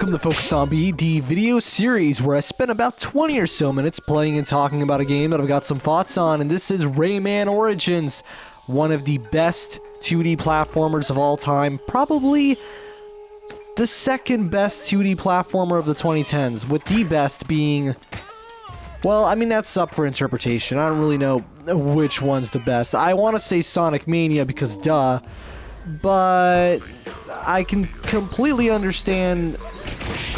Welcome to Focus on B, the video series where I spent about 20 or so minutes playing and talking about a game that I've got some thoughts on, and this is Rayman Origins, one of the best 2D platformers of all time, probably the second best 2D platformer of the 2010s, with the best being, well, I mean, that's up for interpretation. I don't really know which one's the best. I want to say Sonic Mania because duh, but I can completely understand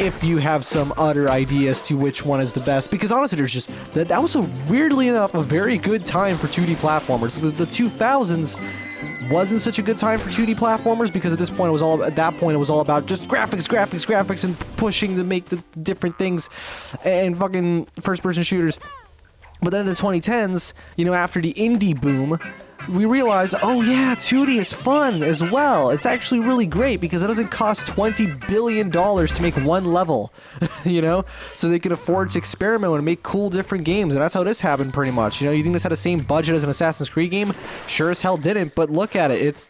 if you have some utter idea as to which one is the best, because honestly, there's just that was weirdly enough a very good time for 2D platformers. The 2000s wasn't such a good time for 2D platformers because at that point it was all about just graphics, and pushing to make the different things and fucking first-person shooters. But then in the 2010s, you know, after the indie boom, we realized, oh yeah, 2D is fun as well. It's actually really great because it doesn't cost $20 billion to make one level, you know? So they could afford to experiment and make cool different games, and that's how this happened pretty much. You know, you think this had the same budget as an Assassin's Creed game? Sure as hell didn't, but look at it. It's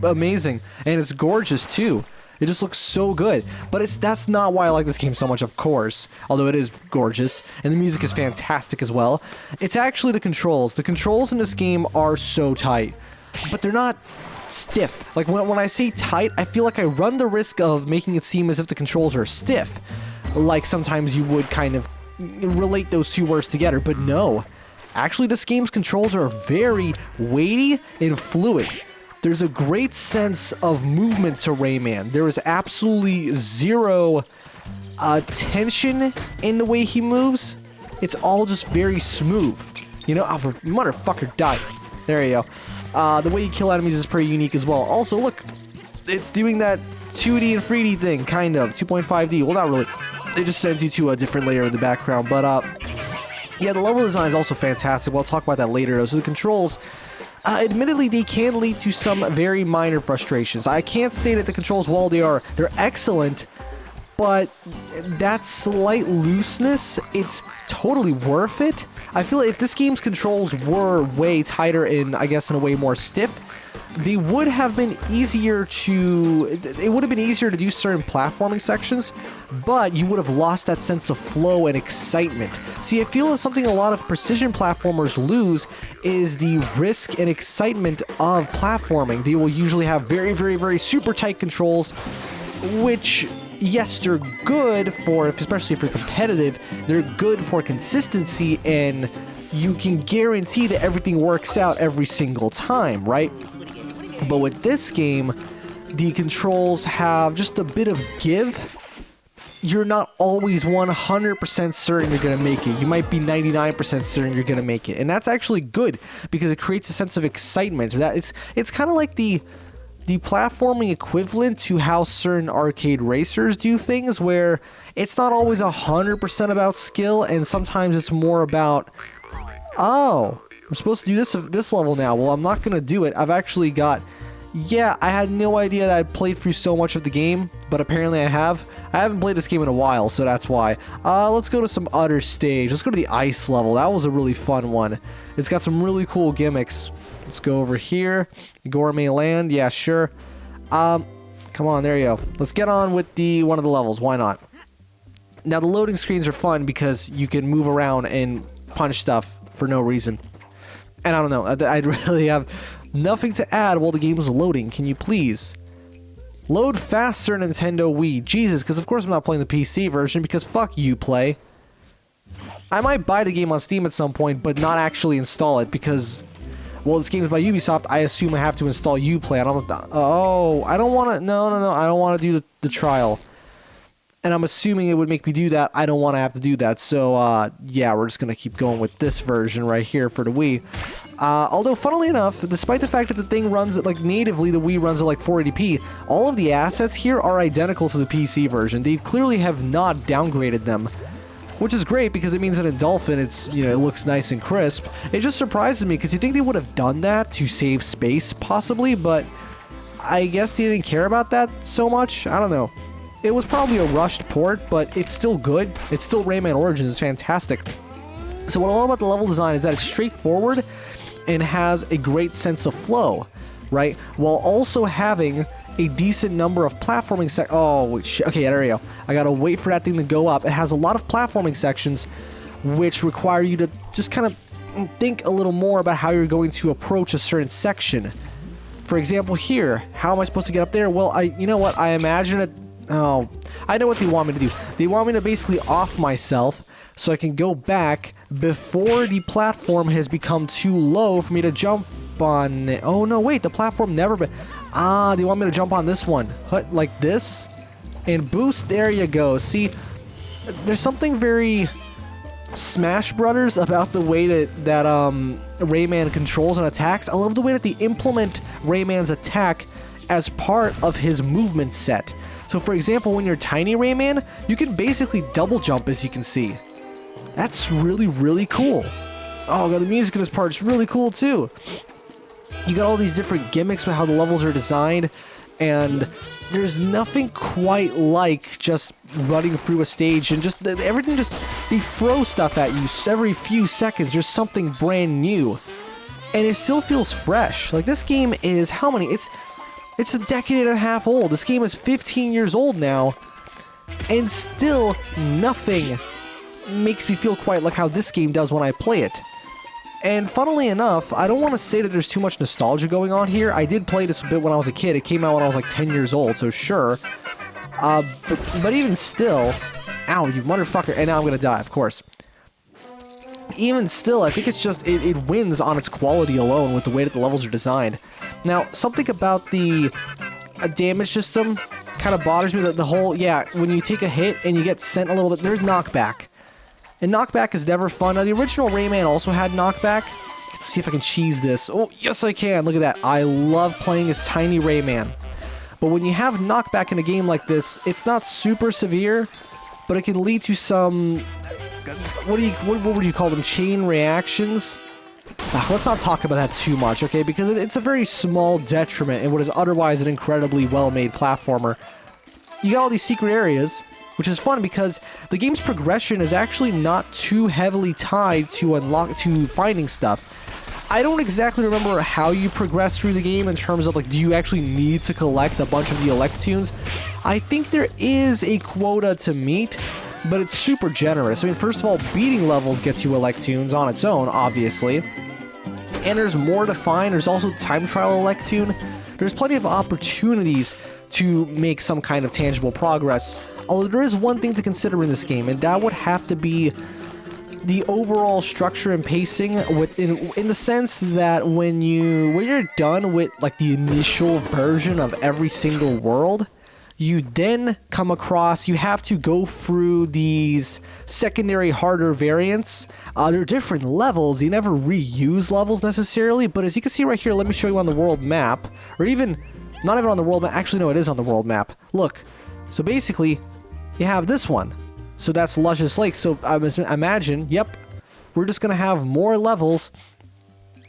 amazing, and it's gorgeous too. It just looks so good. But that's not why I like this game so much, of course. Although it is gorgeous. And the music is fantastic as well. It's actually the controls. The controls in this game are so tight. But they're not stiff. Like, when I say tight, I feel like I run the risk of making it seem as if the controls are stiff. Like, sometimes you would kind of relate those two words together. But no. Actually, this game's controls are very weighty and fluid. There's a great sense of movement to Rayman. There is absolutely zero tension in the way he moves. It's all just very smooth. You know, oh, motherfucker died. There you go. The way you kill enemies is pretty unique as well. Also, look, it's doing that 2D and 3D thing, kind of. 2.5D. Well, not really. It just sends you to a different layer in the background. But, yeah, the level design is also fantastic. We'll talk about that later, though. So the controls... admittedly, they can lead to some very minor frustrations. I can't say that the controls, while they're excellent, but that slight looseness, it's totally worth it. I feel like if this game's controls were way tighter and, I guess, in a way more stiff, they would have been easier to... It would have been easier to do certain platforming sections, but you would have lost that sense of flow and excitement. See, I feel that something a lot of precision platformers lose is the risk and excitement of platforming. They will usually have very super tight controls, which, yes, they're good for, especially if you're competitive, they're good for consistency, and you can guarantee that everything works out every single time, right? But with this game, the controls have just a bit of give. You're not always 100% certain you're going to make it. You might be 99% certain you're going to make it. And that's actually good because it creates a sense of excitement. That it's kind of like the platforming equivalent to how certain arcade racers do things, where it's not always 100% about skill, and sometimes it's more about, oh, I'm supposed to do this level now. Well, I'm not going to do it. I've actually got... Yeah, I had no idea that I played through so much of the game, but apparently I have. I haven't played this game in a while, so that's why. Let's go to some other stage. Let's go to the ice level. That was a really fun one. It's got some really cool gimmicks. Let's go over here. Gourmet Land. Yeah, sure. Come on, there you go. Let's get on with one of the levels. Why not? Now, the loading screens are fun because you can move around and punch stuff for no reason. And I don't know. I'd really have nothing to add while the game was loading. Can you please load faster, Nintendo Wii? Jesus, because of course I'm not playing the PC version, because fuck you, Play. I might buy the game on Steam at some point, but not actually install it, because, well, this game is by Ubisoft. I assume I have to install Uplay. I don't want to... No. I don't want to do the trial. And I'm assuming it would make me do that. I don't want to have to do that. So, yeah, we're just going to keep going with this version right here for the Wii. Although, funnily enough, despite the fact that the thing runs at, like, natively, the Wii runs at, like, 480p, all of the assets here are identical to the PC version. They clearly have not downgraded them, which is great because it means that in Dolphin, it's, you know, it looks nice and crisp. It just surprises me because you think they would have done that to save space, possibly, but I guess they didn't care about that so much. I don't know. It was probably a rushed port, but it's still good. It's still Rayman Origins. It's fantastic. So what I love about the level design is that it's straightforward and has a great sense of flow. right? While also having a decent number of platforming okay, there we go. I gotta wait for that thing to go up. It has a lot of platforming sections which require you to just kind of think a little more about how you're going to approach a certain section. For example, here, how am I supposed to get up there? Well, you know what? I imagine it. Oh, I know what they want me to do. They want me to basically off myself so I can go back before the platform has become too low for me to jump on it. Oh, no, wait, the platform never been... Ah, they want me to jump on this one. Like this? And boost, there you go. See, there's something very Smash Brothers about the way that Rayman controls and attacks. I love the way that they implement Rayman's attack as part of his movement set. So for example, when you're tiny Rayman, you can basically double jump, as you can see. That's really, really cool. Oh god, the music in this part is really cool too. You got all these different gimmicks with how the levels are designed, and there's nothing quite like just running through a stage and just everything, just they throw stuff at you every few seconds. There's something brand new, and it still feels fresh. Like, this game is how many? It's a decade and a half old. This game is 15 years old now, and still nothing makes me feel quite like how this game does when I play it. And funnily enough, I don't want to say that there's too much nostalgia going on here. I did play this a bit when I was a kid. It came out when I was like 10 years old, so sure. But even still... Ow, you motherfucker. And now I'm gonna die, of course. Even still, I think it's just... It wins on its quality alone with the way that the levels are designed. Now, something about the damage system kind of bothers me. That the whole... Yeah, when you take a hit and you get sent a little bit... There's knockback. And knockback is never fun. Now, the original Rayman also had knockback. Let's see if I can cheese this. Oh, yes I can. Look at that. I love playing as tiny Rayman. But when you have knockback in a game like this, it's not super severe, but it can lead to some... What would you call them? Chain reactions? Let's not talk about that too much, okay? Because it's a very small detriment in what is otherwise an incredibly well-made platformer. You got all these secret areas, which is fun because the game's progression is actually not too heavily tied to finding stuff. I don't exactly remember how you progress through the game in terms of, like, do you actually need to collect a bunch of the Electoons? I think there is a quota to meet, but it's super generous. I mean, first of all, beating levels gets you Electoons on its own, obviously. And there's more to find. There's also time trial Electoon. There's plenty of opportunities to make some kind of tangible progress. Although there is one thing to consider in this game, and that would have to be the overall structure and pacing, in the sense that when you're done with, like, the initial version of every single world, you then come across, you have to go through these secondary harder variants. They're different levels. You never reuse levels necessarily, but as you can see right here, let me show you on the world map, or even not even on the world map. Actually, no, it is on the world map. Look, so basically you have this one. So that's Luscious Lake. So I imagine, yep, we're just going to have more levels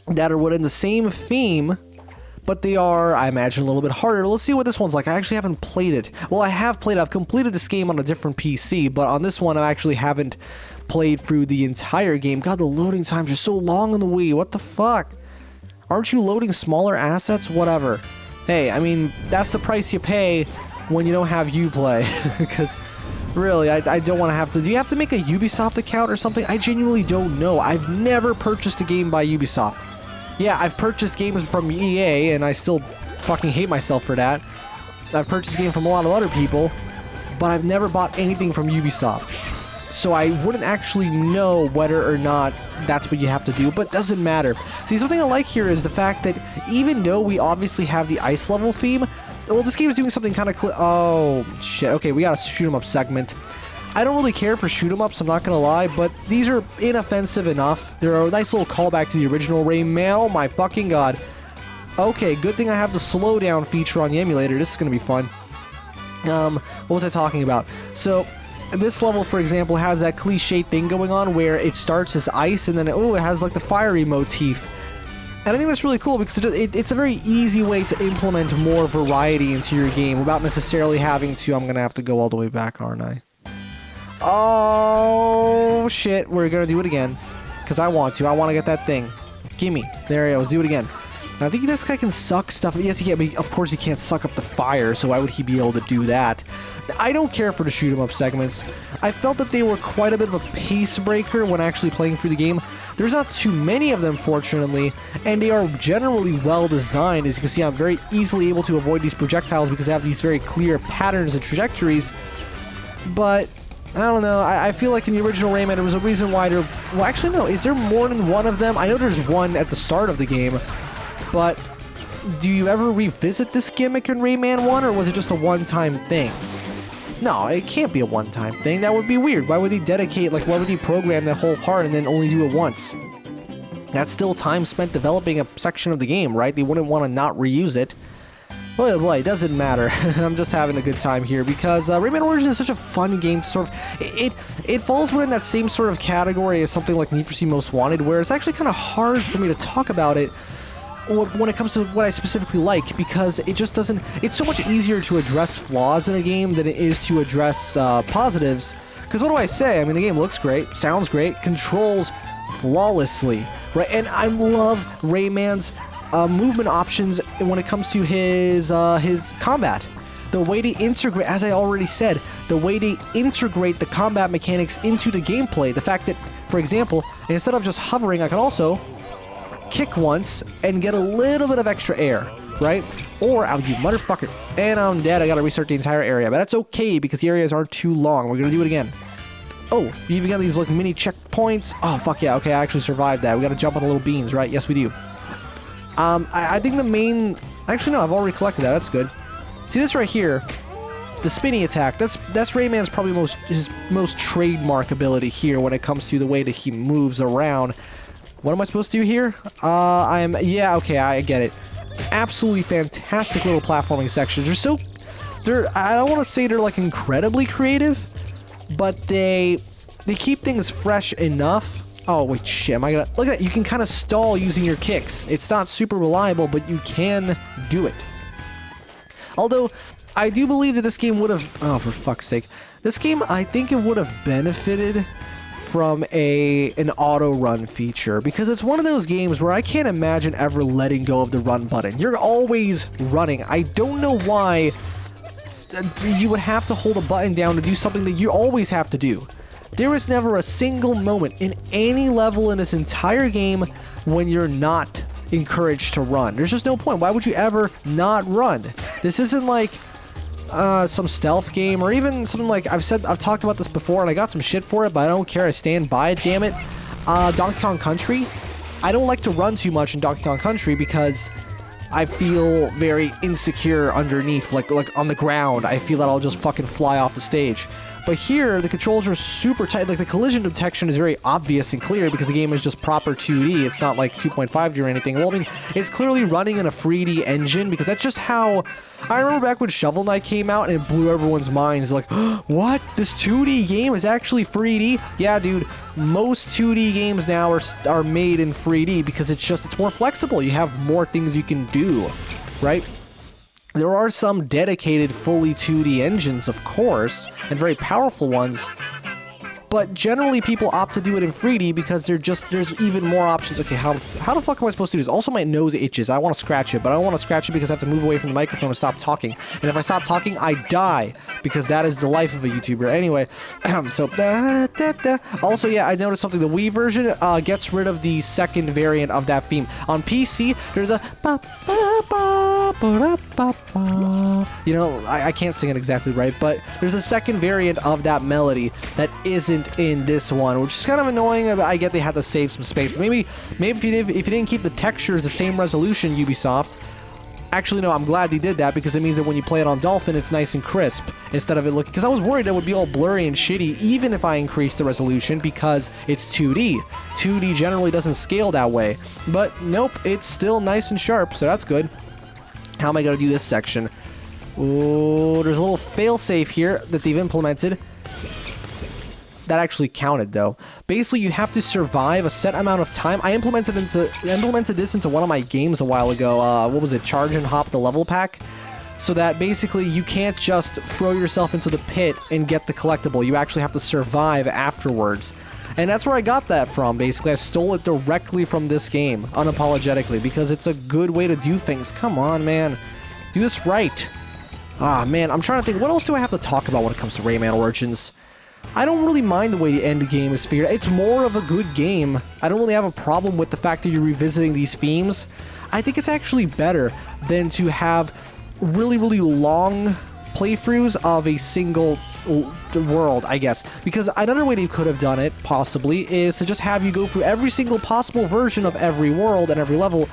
that are within the same theme, but they are, I imagine, a little bit harder. Let's see what this one's like. I actually haven't played it. Well, I have played it. I've completed this game on a different PC, but on this one, I actually haven't played through the entire game. God, the loading times are so long on the Wii. What the fuck? Aren't you loading smaller assets? Whatever. Hey, I mean, that's the price you pay when you don't have Uplay, because... Really, I don't want to have to... Do you have to make a Ubisoft account or something? I genuinely don't know. I've never purchased a game by Ubisoft. Yeah, I've purchased games from EA, and I still fucking hate myself for that. I've purchased games from a lot of other people, but I've never bought anything from Ubisoft. So I wouldn't actually know whether or not that's what you have to do, but it doesn't matter. See, something I like here is the fact that even though we obviously have the ice level theme... Well, this game is doing something kind of oh, shit. Okay, we got a shoot-'em-up segment. I don't really care for shoot-'em-ups, I'm not gonna lie, but these are inoffensive enough. They're a nice little callback to the original Rayman. Oh my fucking god. Okay, good thing I have the slowdown feature on the emulator. This is gonna be fun. What was I talking about? So, this level, for example, has that cliche thing going on where it starts as ice and then, it has like the fiery motif. And I think that's really cool because it's a very easy way to implement more variety into your game without necessarily having to... I'm going to have to go all the way back, aren't I? Oh, shit. We're going to do it again. Because I want to. I want to get that thing. Gimme. There we go. Let's do it again. And I think this guy can suck stuff. Yes, he can, but of course he can't suck up the fire, so why would he be able to do that? I don't care for the shoot 'em up segments. I felt that they were quite a bit of a pace breaker when actually playing through the game. There's not too many of them, fortunately, and they are generally well designed. As you can see, I'm very easily able to avoid these projectiles because they have these very clear patterns and trajectories. But I don't know, I feel like in the original Rayman there was a reason why there... Well, actually no, is there more than one of them? I know there's one at the start of the game, but do you ever revisit this gimmick in Rayman 1, or was it just a one-time thing? No, it can't be a one-time thing. That would be weird. Why would they dedicate, like, why would they program that whole part and then only do it once? That's still time spent developing a section of the game, right? They wouldn't want to not reuse it. Boy, it doesn't matter. I'm just having a good time here because Rayman Origins is such a fun game. Sort of, it falls within that same sort of category as something like Need for Speed Most Wanted, where it's actually kind of hard for me to talk about it when it comes to what I specifically like, because it just doesn't... It's so much easier to address flaws in a game than it is to address positives. Because what do I say? I mean, the game looks great, sounds great, controls flawlessly, right? And I love Rayman's movement options when it comes to his combat. The way they integrate, as I already said, the way they integrate the combat mechanics into the gameplay. The fact that, for example, instead of just hovering, I can also kick once and get a little bit of extra air, right? Or, oh, you motherfucker, and I'm dead. I gotta restart the entire area, but that's okay because the areas aren't too long. We're gonna do it again. Oh, you even got these like mini checkpoints. Oh, fuck yeah, okay, I actually survived that. We gotta jump on the little beans, right? Yes, we do. I think the main... Actually, no, I've already collected that. That's good. See this right here? The spinny attack. That's Rayman's probably his most trademark ability here when it comes to the way that he moves around. What am I supposed to do here? Yeah, okay, I get it. Absolutely fantastic little platforming sections. I don't want to say they're like incredibly creative, but they keep things fresh enough. Oh, wait, shit, am I gonna... Look at that, you can kind of stall using your kicks. It's not super reliable, but you can do it. Although, I do believe that this game would have... Oh, for fuck's sake. This game, I think it would have benefited from an auto-run feature, because it's one of those games where I can't imagine ever letting go of the run button. You're always running. I don't know why you would have to hold a button down to do something that you always have to do. There is never a single moment in any level in this entire game when you're not encouraged to run. There's just no point. Why would you ever not run? This isn't like some stealth game, or even something like I've talked about this before and I got some shit for it, but I don't care. I stand by it, damn it. Donkey Kong Country. I don't like to run too much in Donkey Kong Country because I feel very insecure underneath, like on the ground. I feel that I'll just fucking fly off the stage. But here, the controls are super tight. Like, the collision detection is very obvious and clear because the game is just proper 2D. It's not like 2.5D or anything. Well, I mean, it's clearly running in a 3D engine because that's just how... I remember back when Shovel Knight came out and it blew everyone's minds. Like, what? This 2D game is actually 3D? Yeah, dude. Most 2D games now are made in 3D because it's more flexible. You have more things you can do, right? There are some dedicated fully 2D engines, of course, and very powerful ones, but generally people opt to do it in 3D because there's even more options. Okay, how the fuck am I supposed to do this? Also, my nose itches. I want to scratch it, but I don't want to scratch it because I have to move away from the microphone and stop talking. And if I stop talking, I die, because that is the life of a YouTuber. Anyway, Also, yeah, I noticed something. The Wii version gets rid of the second variant of that theme. On PC, there's a... You know, I can't sing it exactly right, but there's a second variant of that melody that isn't in this one, which is kind of annoying. I get they had to save some space. But maybe if you didn't keep the textures the same resolution, Ubisoft. Actually, no, I'm glad they did that because it means that when you play it on Dolphin, it's nice and crisp instead of it looking... Because I was worried it would be all blurry and shitty even if I increased the resolution because it's 2D. 2D generally doesn't scale that way. But nope, it's still nice and sharp, so that's good. How am I going to do this section? Oh, there's a little failsafe here that they've implemented. That actually counted, though. Basically, you have to survive a set amount of time. I implemented this into one of my games a while ago. What was it? Charge and Hop the level pack? So that basically you can't just throw yourself into the pit and get the collectible. You actually have to survive afterwards. And that's where I got that from, basically. I stole it directly from this game, unapologetically, because it's a good way to do things. Come on, man. Do this right. Ah, man, I'm trying to think, what else do I have to talk about when it comes to Rayman Origins? I don't really mind the way the end game is figured. It's more of a good game. I don't really have a problem with the fact that you're revisiting these themes. I think it's actually better than to have really, really long playthroughs of a single world, I guess. Because another way they could have done it, possibly, is to just have you go through every single possible version of every world and every level,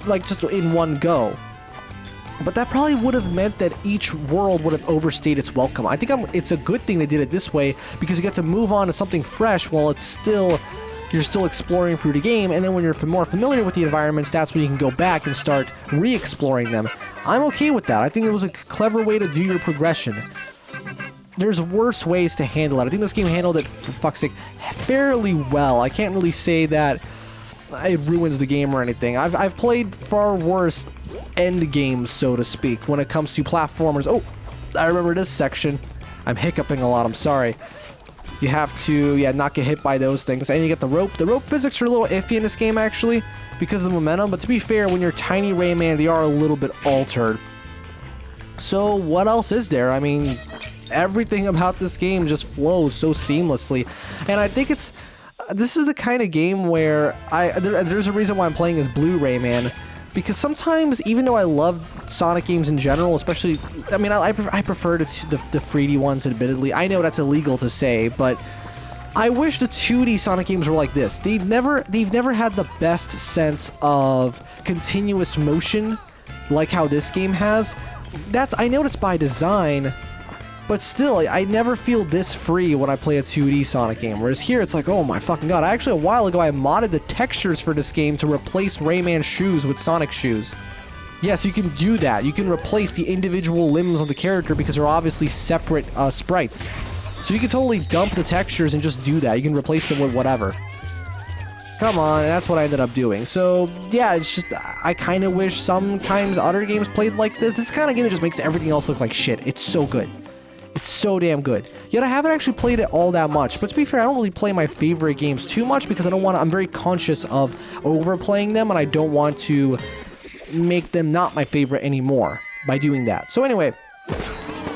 like, just in one go. But that probably would have meant that each world would have overstayed its welcome. I think it's a good thing they did it this way, because you get to move on to something fresh while you're still exploring through the game, and then when you're more familiar with the environments, that's when you can go back and start re-exploring them. I'm okay with that. I think it was a clever way to do your progression. There's worse ways to handle it. I think this game handled it, for fuck's sake, fairly well. I can't really say that it ruins the game or anything. I've played far worse end games, so to speak, when it comes to platformers. Oh, I remember this section. I'm hiccuping a lot, I'm sorry. You have to, yeah, not get hit by those things. And you get the rope. The rope physics are a little iffy in this game, actually, because of the momentum. But to be fair, when you're tiny Rayman, they are a little bit altered. So what else is there? I mean, everything about this game just flows so seamlessly. And I think this is the kind of game where there's a reason why I'm playing as Blue Rayman. Because sometimes, even though I love Sonic games in general, especially, I mean, I prefer the 3D ones, admittedly. I know that's illegal to say, but I wish the 2D Sonic games were like this. They've never had the best sense of continuous motion like how this game has. I know it's by design, but still, I never feel this free when I play a 2D Sonic game. Whereas here, it's like, oh my fucking god. Actually, a while ago, I modded the textures for this game to replace Rayman's shoes with Sonic shoes. Yes, you can do that. You can replace the individual limbs of the character because they're obviously separate sprites. So you can totally dump the textures and just do that. You can replace them with whatever. Come on, and that's what I ended up doing. So, yeah, it's just, I kind of wish sometimes other games played like this. This kind of game just makes everything else look like shit. It's so good. It's so damn good. Yet I haven't actually played it all that much. But to be fair, I don't really play my favorite games too much because I'm very conscious of overplaying them, and I don't want to make them not my favorite anymore by doing that. So anyway,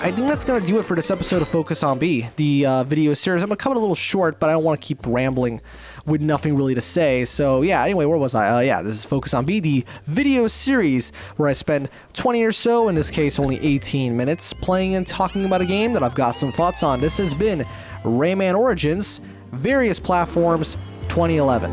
I think that's going to do it for this episode of Focus on B, the video series. I'm going to cut it a little short, but I don't want to keep rambling with nothing really to say. So yeah, anyway, where was I? Yeah, this is Focus on B, the video series where I spend 20 or so, in this case only 18 minutes, playing and talking about a game that I've got some thoughts on. This has been Rayman Origins, various platforms, 2011.